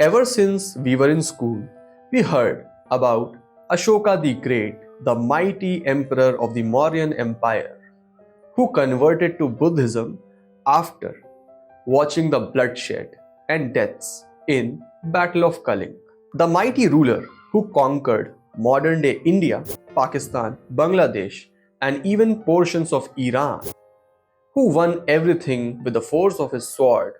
Ever since we were in school, we heard about Ashoka the Great, the mighty emperor of the Mauryan Empire, who converted to Buddhism after watching the bloodshed and deaths in Battle of Kalinga. The mighty ruler who conquered modern-day India, Pakistan, Bangladesh, and even portions of Iran, who won everything with the force of his sword,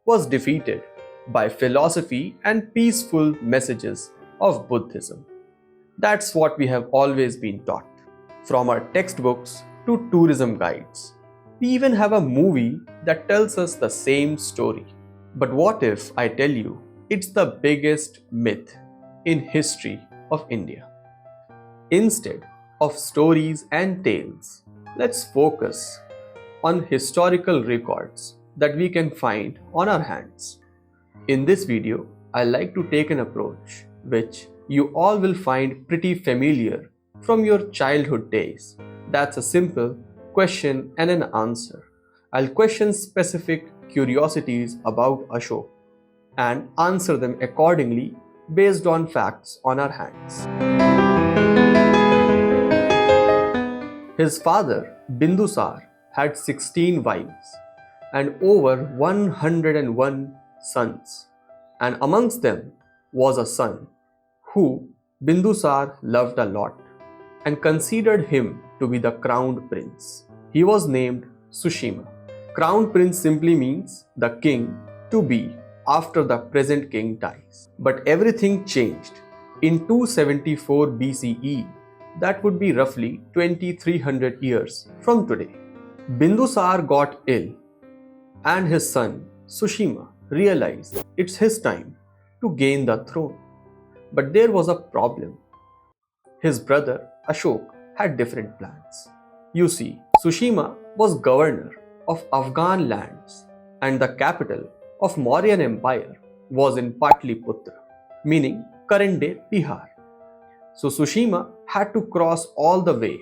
was defeated by philosophy and peaceful messages of Buddhism. That's what we have always been taught. From our textbooks to tourism guides. We even have a movie that tells us the same story. But what if I tell you it's the biggest myth in history of India? Instead of stories and tales, let's focus on historical records that we can find on our hands. In this video, I like to take an approach which you all will find pretty familiar from your childhood days. That's a simple question and an answer. I'll question specific curiosities about Ashok and answer them accordingly based on facts on our hands. His father, Bindusar, had 16 wives and over 101 sons, and amongst them was a son who Bindusar loved a lot and considered him to be the crowned prince. He was named Sushima. Crowned prince simply means the king to be after the present king dies. But everything changed in 274 BCE. That would be roughly 2300 years from today. Bindusar got ill and his son Sushima realized it's his time to gain the throne. But there was a problem. His brother Ashok had different plans. You see, Sushima was governor of Afghan lands and the capital of Mauryan Empire was in Patliputra, meaning current-day Bihar. So Sushima had to cross all the way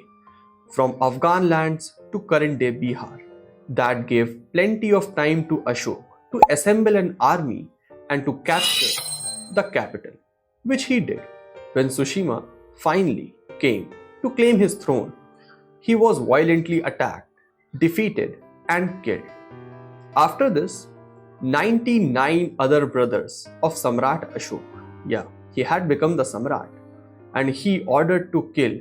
from Afghan lands to current-day Bihar. That gave plenty of time to Ashok to assemble an army and to capture the capital, which he did. When Sushima finally came to claim his throne, he was violently attacked, defeated, and killed. After this, 99 other brothers of Samrat Ashok, he had become the Samrat, and he ordered to kill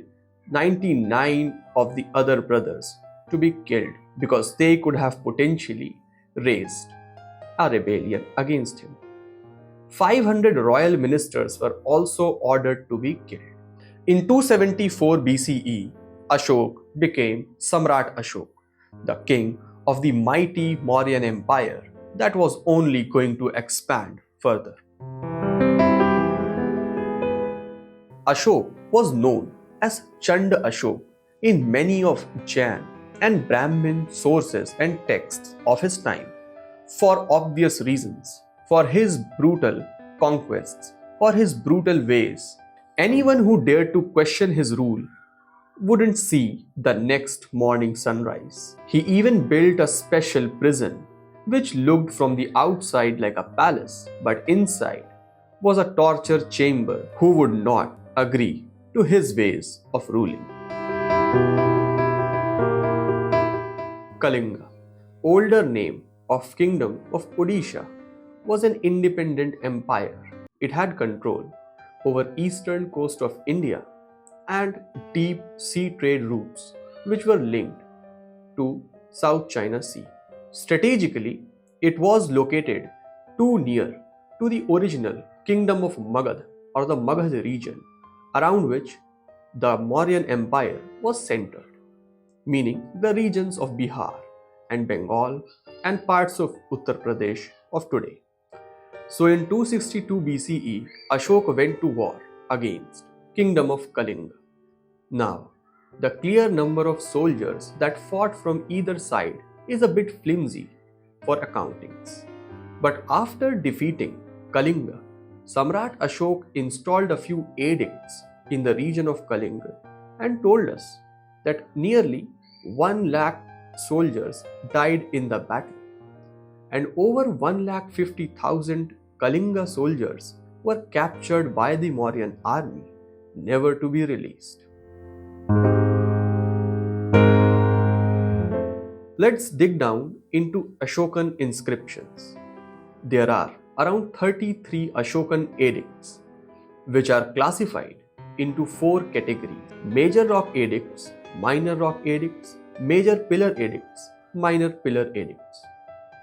99 of the other brothers to be killed because they could have potentially raised a rebellion against him. 500 royal ministers were also ordered to be killed. In 274 BCE, Ashok became Samrat Ashok, the king of the mighty Mauryan Empire that was only going to expand further. Ashok was known as Chand Ashok in many of Jain and Brahmin sources and texts of his time for obvious reasons, for his brutal conquests, for his brutal ways. Anyone who dared to question his rule wouldn't see the next morning sunrise. He even built a special prison which looked from the outside like a palace, but inside was a torture chamber who would not agree to his ways of ruling. Kalinga, older name of Kingdom of Odisha, was an independent empire. It had control over eastern coast of India and deep sea trade routes which were linked to South China Sea. Strategically, it was located too near to the original Kingdom of Magad or the Magad region around which the Mauryan Empire was centered, meaning the regions of Bihar and Bengal and parts of Uttar Pradesh of today. So in 262 BCE, Ashoka went to war against Kingdom of Kalinga. Now, the clear number of soldiers that fought from either side is a bit flimsy for accountings. But after defeating Kalinga, Samrat Ashok installed a few edicts in the region of Kalinga and told us that nearly 1 lakh soldiers died in the battle and over 1,50,000 Kalinga soldiers were captured by the Mauryan army, never to be released. Let's dig down into Ashokan inscriptions. There are around 33 Ashokan edicts, which are classified into four categories: major rock edicts, minor rock edicts, major pillar edicts, minor pillar edicts.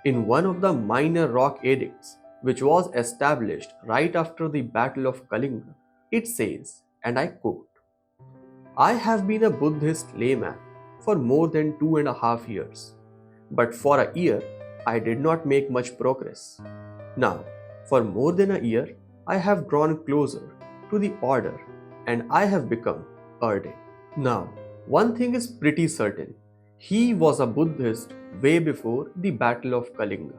In one of the minor rock edicts, which was established right after the Battle of Kalinga, it says, and I quote, I have been a Buddhist layman for more than 2.5 years, but for a year I did not make much progress. Now, for more than a year, I have drawn closer to the order and I have become ardent. Now, one thing is pretty certain. He was a Buddhist way before the Battle of Kalinga.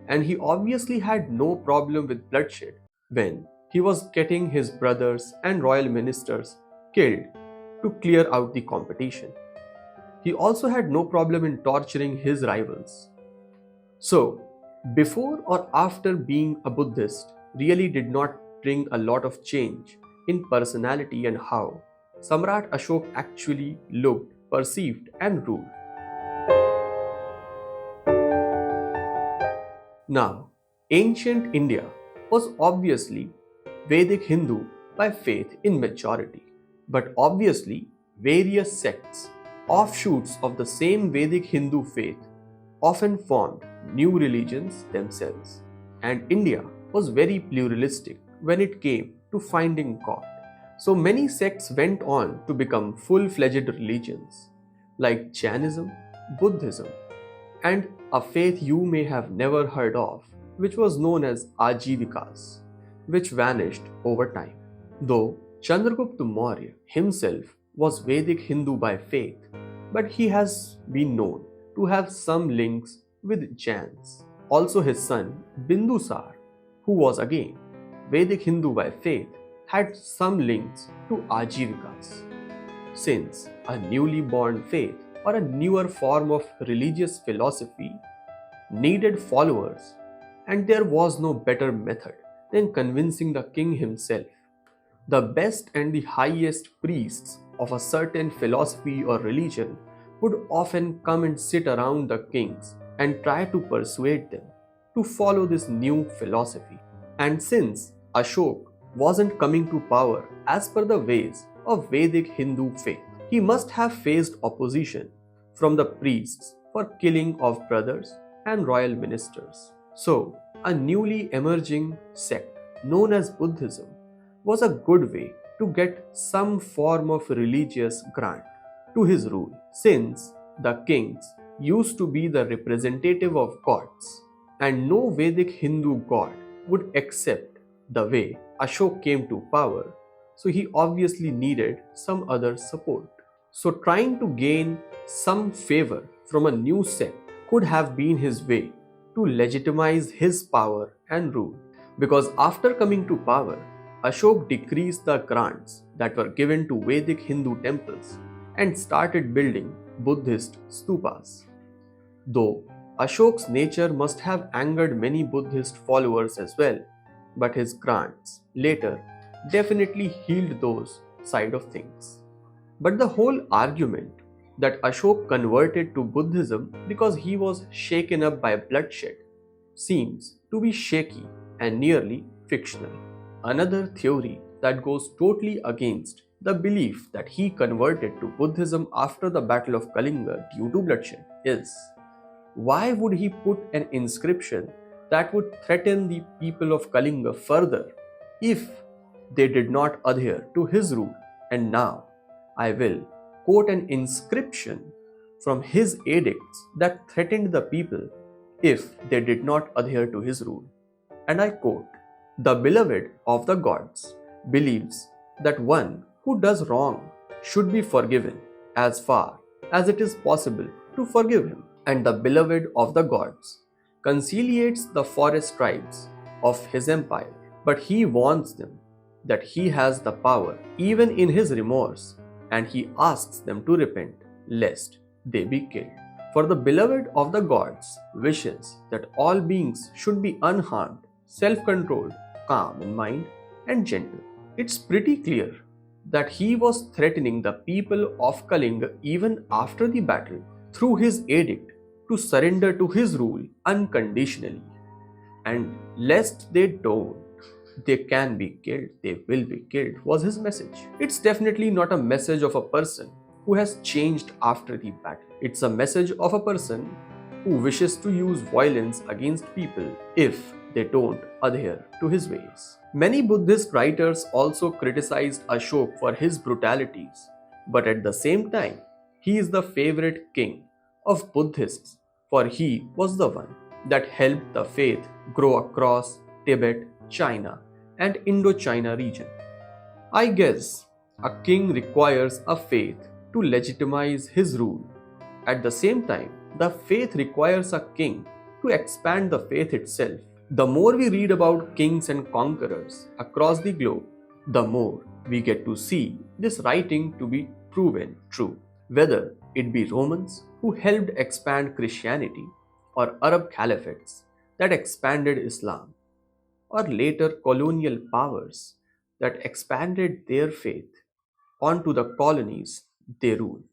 And he obviously had no problem with bloodshed when he was getting his brothers and royal ministers killed to clear out the competition. He also had no problem in torturing his rivals. So, before or after being a Buddhist really did not bring a lot of change in personality and how Samrat Ashok actually looked, perceived, and ruled. Now, ancient India was obviously Vedic Hindu by faith in majority, but obviously various sects, offshoots of the same Vedic Hindu faith, often formed new religions themselves. And India was very pluralistic when it came to finding God. So many sects went on to become full-fledged religions like Jainism, Buddhism, and a faith you may have never heard of, which was known as Ajivikas, which vanished over time. Though Chandragupta Maurya himself was Vedic Hindu by faith, but he has been known to have some links with Jains. Also his son Bindusar, who was again Vedic Hindu by faith, had some links to Ajivikas. Since a newly born faith or a newer form of religious philosophy needed followers, and there was no better method than convincing the king himself. The best and the highest priests of a certain philosophy or religion would often come and sit around the kings and try to persuade them to follow this new philosophy. And since Ashok wasn't coming to power as per the ways of Vedic Hindu faith, he must have faced opposition from the priests for killing of brothers and royal ministers. So, a newly emerging sect known as Buddhism was a good way to get some form of religious grant to his rule, since the kings used to be the representative of gods, and no Vedic Hindu god would accept the way Ashok came to power, so he obviously needed some other support. So trying to gain some favor from a new sect could have been his way to legitimize his power and rule. Because after coming to power, Ashok decreased the grants that were given to Vedic Hindu temples and started building Buddhist stupas. Though Ashok's nature must have angered many Buddhist followers as well, but his grants later definitely healed those side of things. But the whole argument that Ashok converted to Buddhism because he was shaken up by bloodshed seems to be shaky and nearly fictional. Another theory that goes totally against the belief that he converted to Buddhism after the Battle of Kalinga due to bloodshed is, why would he put an inscription that would threaten the people of Kalinga further if they did not adhere to his rule? And now I will quote an inscription from his edicts that threatened the people if they did not adhere to his rule. And I quote, "The beloved of the gods believes that one who does wrong should be forgiven as far as it is possible to forgive him. And the beloved of the gods conciliates the forest tribes of his empire, but he warns them that he has the power even in his remorse, and he asks them to repent lest they be killed. For the beloved of the gods wishes that all beings should be unharmed, self controlled, calm in mind, and gentle. It's pretty clear that he was threatening the people of Kalinga even after the battle through his edict to surrender to his rule unconditionally. And lest they don't, they can be killed, they will be killed, was his message. It's definitely not a message of a person who has changed after the battle. It's a message of a person who wishes to use violence against people if they don't adhere to his ways. Many Buddhist writers also criticized Ashok for his brutalities, but at the same time, he is the favorite king of Buddhists, for he was the one that helped the faith grow across Tibet, China, and Indochina region. I guess a king requires a faith to legitimize his rule. At the same time, the faith requires a king to expand the faith itself. The more we read about kings and conquerors across the globe, the more we get to see this writing to be proven true. Whether it be Romans who helped expand Christianity, or Arab caliphates that expanded Islam, or later colonial powers that expanded their faith onto the colonies they ruled.